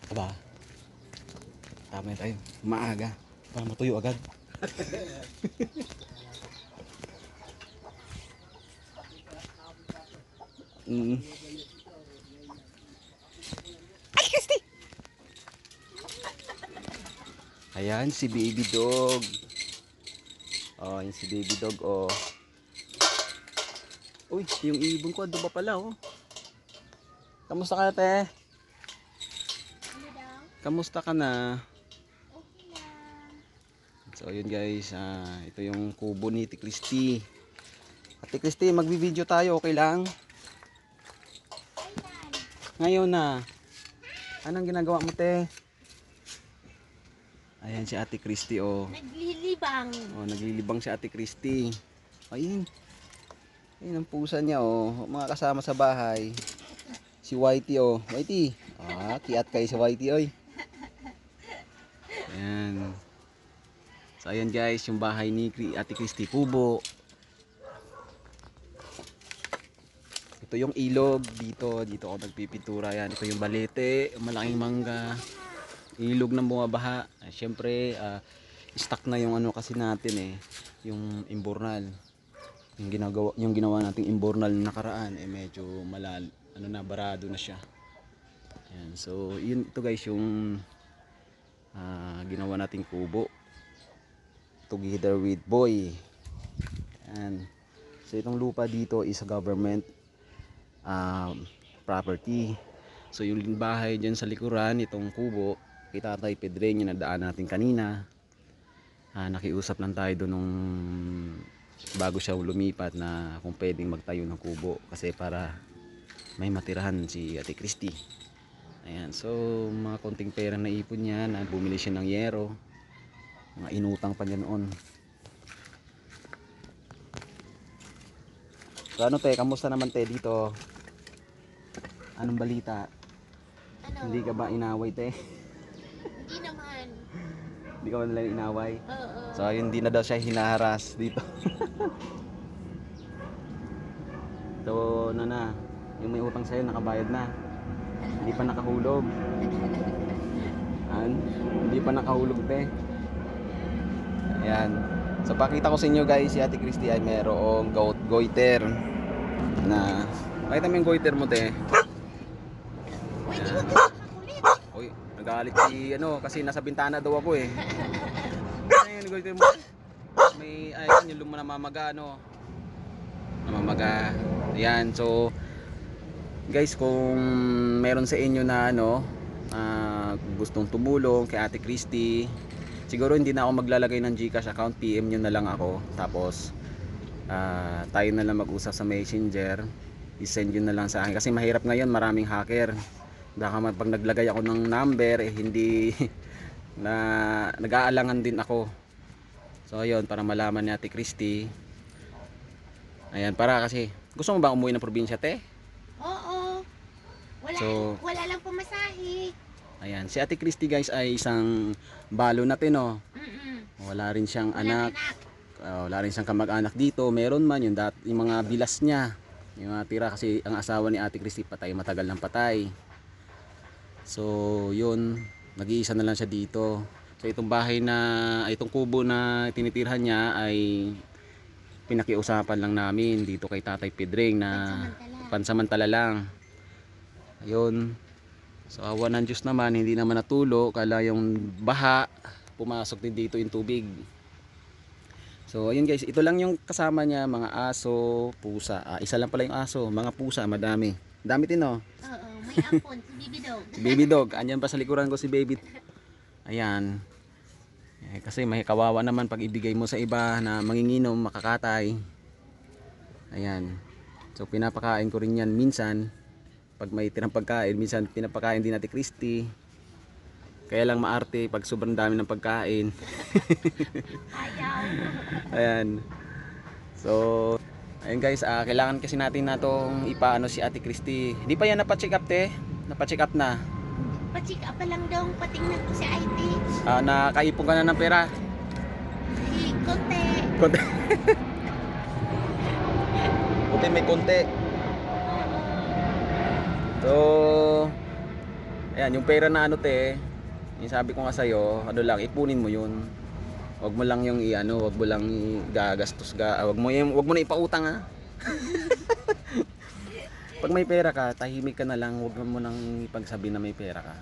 Aba, tama tayo. Maaga. Para matuyo agad. Mm. Ay, Christy! Ayan, si baby dog. Oh, yung si baby dog, oh. Uy, yung ibon ko, ando ba pala, oh. Kamusta ka, te? Kamusta ka na? Okay lang. So, yun guys, ito yung kubo ni Ate Christy. Ate Christy, magbi-video tayo, okay lang? Kailan? Ngayon na. Anong ginagawa mo, te? Ayan si Ate Christy, oh. Naglilibang. Oh, naglilibang si Ate Christy. Ayun. Ayun ang pusa niya, oh. Mga kasama sa bahay. Si Whitey, oh. Whitey. Kiat kayo si Whitey, oy. Ayan. So, ayan guys, yung bahay ni Ate Christy, kubo. Ito yung ilog dito. Dito ako nagpipintura. Ayan, ito yung balete, malaking mangga. Ilog ng bumabaha. Siyempre, stuck na yung ano kasi natin eh. Yung imbornal. Yung ginawa nating imbornal nakaraan medyo barado na siya. Ayan, so yun ito guys yung ginawa nating kubo together with boy. Ayan. So itong lupa dito is a government property. So yung bahay dyan sa likuran itong kubo kita Tatay Pedreño na daan natin kanina. Nakiusap lang tayo doon nung bago siya lumipat na kung pwedeng magtayo ng kubo kasi para may matirahan si Ate Christy. Ayan, so mga konting pera na ipon niya na bumili siya ng yero, mga inutang pa niya noon. So ano te, kamusta naman te dito? Anong balita? Ano? Hindi ka ba inaway te? Hindi naman. Hindi ka ba nila inaway? Oo. So ayun, hindi na daw siya hinaharas dito. So na, yung may utang sa'yo nakabayad na. Hindi pa nakahulog. Hindi pa nakahulog te. Ayan. So pakita ko sa inyo guys, si Ate Christy ay merong goiter na makita mo yung goiter mo te. Uy, di ba kakakulit? Uy, nagalit si kasi nasa bintana daw ako eh. Ano yung goiter mo? May ayun yung namamaga namamaga. Ayan, so guys, kung meron sa inyo na gustong tumulong kay Ate Christy, siguro hindi na ako maglalagay ng GCash account, PM nyo na lang ako. Tapos tayo na lang mag-usap sa Messenger, i-send nyo na lang sa akin kasi mahirap ngayon, maraming hacker. Baka pag naglagay ako ng number hindi na nag-aalangan din ako. So ayun, para malaman ni Ate Christy. Ayan, para kasi gusto mo ba umuwi ng probinsya te? Oo. Wala lang pamasahe. Ayan, si Ate Christy guys ay isang balo natin Wala rin siyang anak. Wala rin siyang kamag-anak dito. Meron man yung mga bilas niya. Yung tira kasi ang asawa ni Ate Christy matagal ng patay. So, yun, nag-iisa na lang siya dito. So, itong itong kubo na tinitirhan niya ay pinakiusapan lang namin dito kay Tatay Pedring na pansamantala lang. Ayun. So awa ng Diyos naman, hindi naman natulo. Kala yung baha, pumasok din dito yung tubig. So ayun guys, ito lang yung kasama niya, mga aso, pusa. Isa lang pala yung aso, mga pusa, madami. Dami din Oo, may ampon, si Baby Dog. Si Baby Dog, andyan pa sa likuran ko si Baby. Ayan. Kasi may kawawa naman pag ibigay mo sa iba na manginginom, makakatay. Ayan. So pinapakain ko rin yan minsan. Pag may tirang pagkain, minsan pinapakain din natin Christy. Kaya lang maarte pag sobrang dami ng pagkain. Ayaw. Ayan. So, ayun guys, kailangan kasi natin na tong ipaano si Ate Christy. Hindi pa yan napa-check up te? Napa-check up na. Pa-check up pa lang daw, patingnan ko si IT. Nakaipon ka na ng pera. Konti. Konti. Konti may konti. So, Ayan, yung pera na ano te, yung sabi ko nga sa'yo, ano lang, ipunin mo yun. Wag mo lang yung i-ano, wag mo lang gagastos ga, wag mo na ipautang ha. Pag may pera ka, tahimik ka na lang, wag mo nang ipagsabi na may pera ka.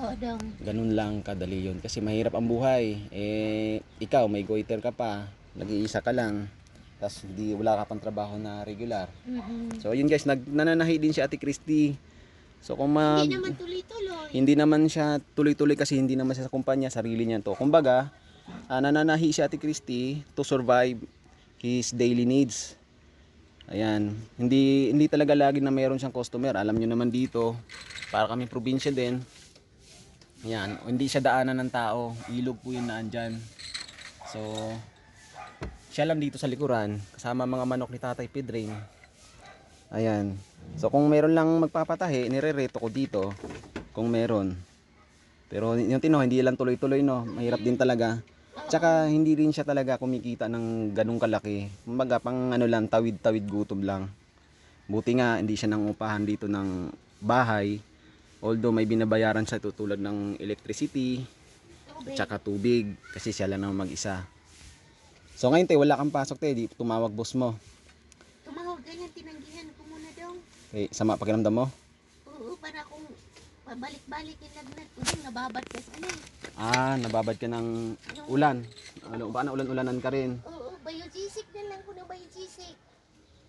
Oo dong. Ganun lang kadali yun kasi mahirap ang buhay. Eh ikaw may goiter ka pa, nag-iisa ka lang. Tapos wala ka pang trabaho na regular. So yun guys, nananahi din si Ate Christy. So kung Hindi naman tuloy-tuloy. hindi naman siya tuloy-tuloy kasi hindi naman siya sa kumpanya, sarili niya to. Kumbaga, nananahi si Ate Christy to survive his daily needs. Ayan, hindi talaga lagi na mayroon siyang customer. Alam niyo naman dito, para kami probinsya din. Ayan, hindi siya daanan ng tao. Ilog po yung naandyan. So, siya lang dito sa likuran, kasama mga manok ni Tatay Pedring. Ayan. So, kung meron lang magpapatahi, nirereto ko dito. Kung meron. Pero yung tino, hindi lang tuloy-tuloy no. Mahirap din talaga. Tsaka hindi rin siya talaga kumikita ng ganung kalaki. Kumbaga pang ano lang, tawid-tawid gutom lang. Buti nga hindi siya nangupahan dito ng bahay. Although may binabayaran siya tulad ng electricity, Tubig. tsaka tubig kasi siya lang naman mag-isa. So ngayon te, wala kang pasok te, di tumawag boss mo. Tumawag ganyan, tinanggihan ko muna dong. Eh, sama pakiramdam mo? Oo, para kung pabalik-balik yung lagnat ko dong, nababad ka sa ano. Nababad ka ng ulan. Ano, baka na ulan-ulanan ka rin. Oo, biogesic na lang ko na biogesic.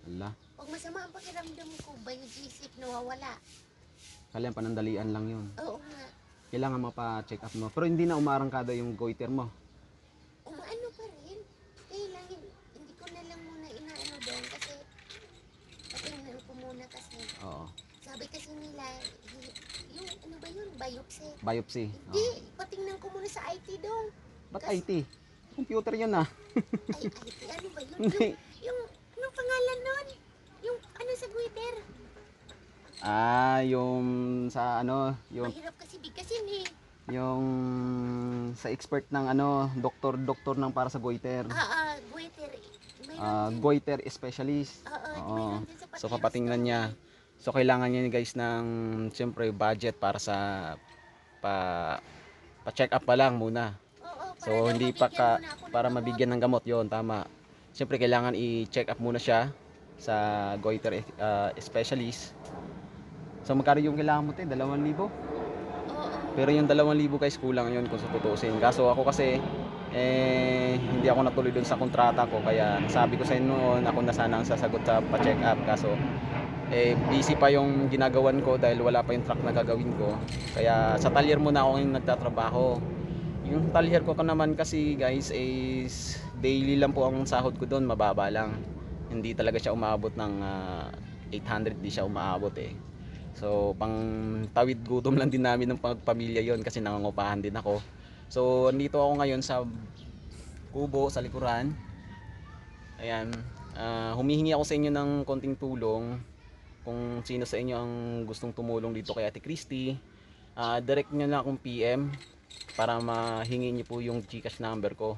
Ala, Pag masama ang pakiramdam ko, biogesic nawawala. kailangan panandalian lang yun. Oo nga. Kailangan mapa-check up mo. Pero hindi na umarangkada yung goiter mo. Umaano pa rin. Kailangan, hindi ko na lang muna inaano doon kasi patingnan ko muna kasi. Oo. Sabi kasi nila, yung ano ba yun, biopsy. Biopsy. Hindi, patingnan ko muna sa IT doon. Ba't IT? Computer yun ah. Ay, IT, ano ba yun? Yung anong pangalan nun? Yung ano sa Twitter? Yung sa ano, Mahirap kasi bigkasin eh. yung sa expert ng ano, doktor ng para sa goiter. Twitter. Mayroon din. Goiter specialist. Oo, mayroon din sa So Patiros papatingnan doon. niya. So kailangan niya guys ng siyempre budget para sa pa-check up pa lang muna. Oo, para So daw hindi pa mabigyan ka muna ako ng para gamot. mabigyan ng gamot 'yon, tama. Siyempre kailangan i-check up muna siya sa goiter specialist. So magkano yung kailangan mo 2,000? Oo. Pero yung 2,000 guys kulang yun kung tutuusin. Kaso ako kasi hindi ako natuloy dun sa kontrata ko kaya sabi ko sa inyo noon ako na sana ang sasagot sa pa-check up kaso busy pa yung ginagawan ko dahil wala pa yung truck na gagawin ko. Kaya sa talyer muna ako yung nagtatrabaho. Yung talyer ko naman kasi guys is daily lang po ang sahod ko doon, mababa lang. Hindi talaga siya umabot ng 800, di siya umaabot eh. So pang tawid gutom lang din namin ng pamilya yon kasi nangangupahan din ako. So andito ako ngayon sa kubo sa likuran. Ayan, humihingi ako sa inyo ng konting tulong. Kung sino sa inyo ang gustong tumulong dito kay Ate Christy, direct nyo na akong PM para mahingi nyo po yung GCash number ko.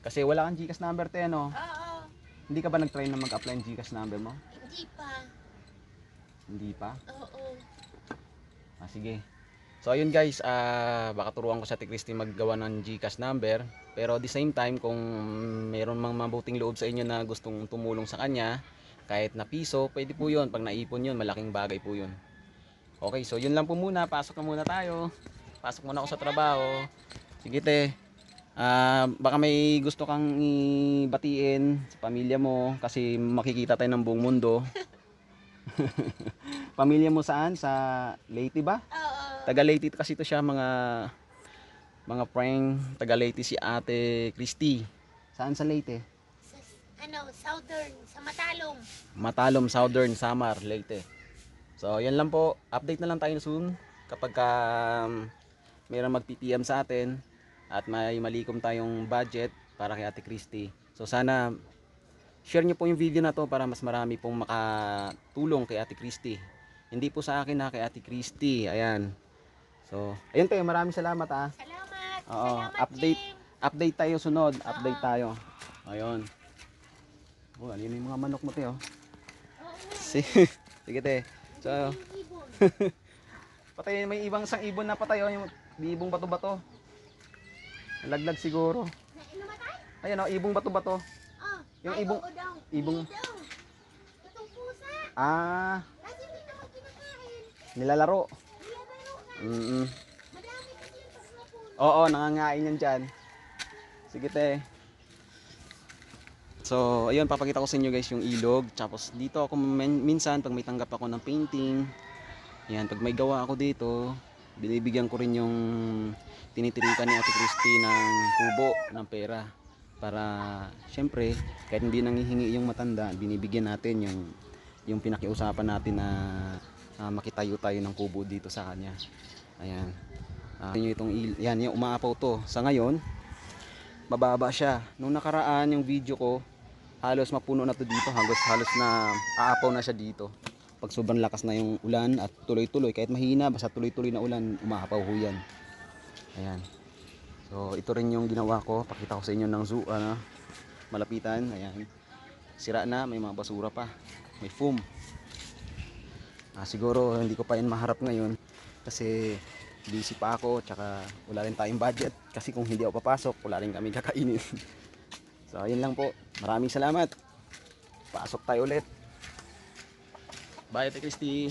Kasi wala kang GCash number te, no? Oo. Hindi ka ba nag-try na mag-apply ng GCash number mo? Hindi pa. Hindi pa? Oo. Sige. So ayun guys, baka turuan ko sa Ate Christy maggawa ng GCash number. Pero at the same time, kung mayroon mang mabuting loob sa inyo na gustong tumulong sa kanya, kahit na piso, pwede po yun. Pag naipon yun, malaking bagay po yun. Okay, so yun lang po muna. Pasok na muna tayo. Pasok muna ako sa trabaho. Sige te. Baka may gusto kang ibatiin sa pamilya mo kasi makikita tayo ng buong mundo. Pamilya mo saan? Sa Leyte ba? Oo. Taga Leyte kasi ito siya, mga prank. Taga Leyte si Ate Christy. Saan sa Leyte? Sa, southern, sa Matalom. Matalom, Southern, Samar, Leyte. So yan lang po, update na lang tayo soon kapag mayroong mag-PPM sa atin at may malikom tayong budget para kay Ate Christy. So sana share nyo po yung video na to para mas marami pong makatulong kay Ate Christy. Hindi po sa akin kay Ate Christy. Ayan. So ayun tayo, maraming salamat Salamat. Oo, Salamat, Jim. update tayo sunod, update tayo. Ayun. Oh, ano yung mga manok mo te oh. Oo. Sige te. So, Yung ibon. Patay, may ibang isang ibon na patay oh, yung ibong bato-bato. Nalaglag siguro. Namatay? Ayan oh, ibong bato-bato. Oh, Yung ay, ibong- oo daw. ibong- Hindi daw. Itong pusa. Ah, Kasi hindi naman kinakain. nilalaro. Nilalaro na. Mm. Madami kasi yung pagkakapon. Oo, nangangain yan dyan. Sige te. So, ayun, papakita ko sa inyo guys yung ilog. Tapos dito ako minsan pag may tanggap ako ng painting. Yan, pag may gawa ako dito, binibigyan ko rin yung tinitirikan ni Ate Christy ng kubo ng pera. Para, syempre, kahit hindi nangihingi yung matanda, binibigyan natin yung pinakiusapan natin na makitayo tayo ng kubo dito sa kanya. Ayan. Yan, yung umaapaw to. Sa ngayon, mababa siya. Nung nakaraan yung video ko, halos mapuno na to dito, halos na aapaw na siya dito. Pag sobrang lakas na yung ulan at tuloy-tuloy, kahit mahina, basta tuloy-tuloy na ulan, umaapaw ho yan. Ayan. So ito rin yung ginawa ko, pakita ko sa inyo ng zoo, malapitan. Ayan. Sira na, may mga basura pa, may foam. Siguro hindi ko pa yan maharap ngayon kasi busy pa ako, tsaka wala rin tayong budget kasi kung hindi ako papasok, wala rin kami kakainin. So ayun lang po, maraming salamat. Pasok tayo ulit. Bye Ate Christy.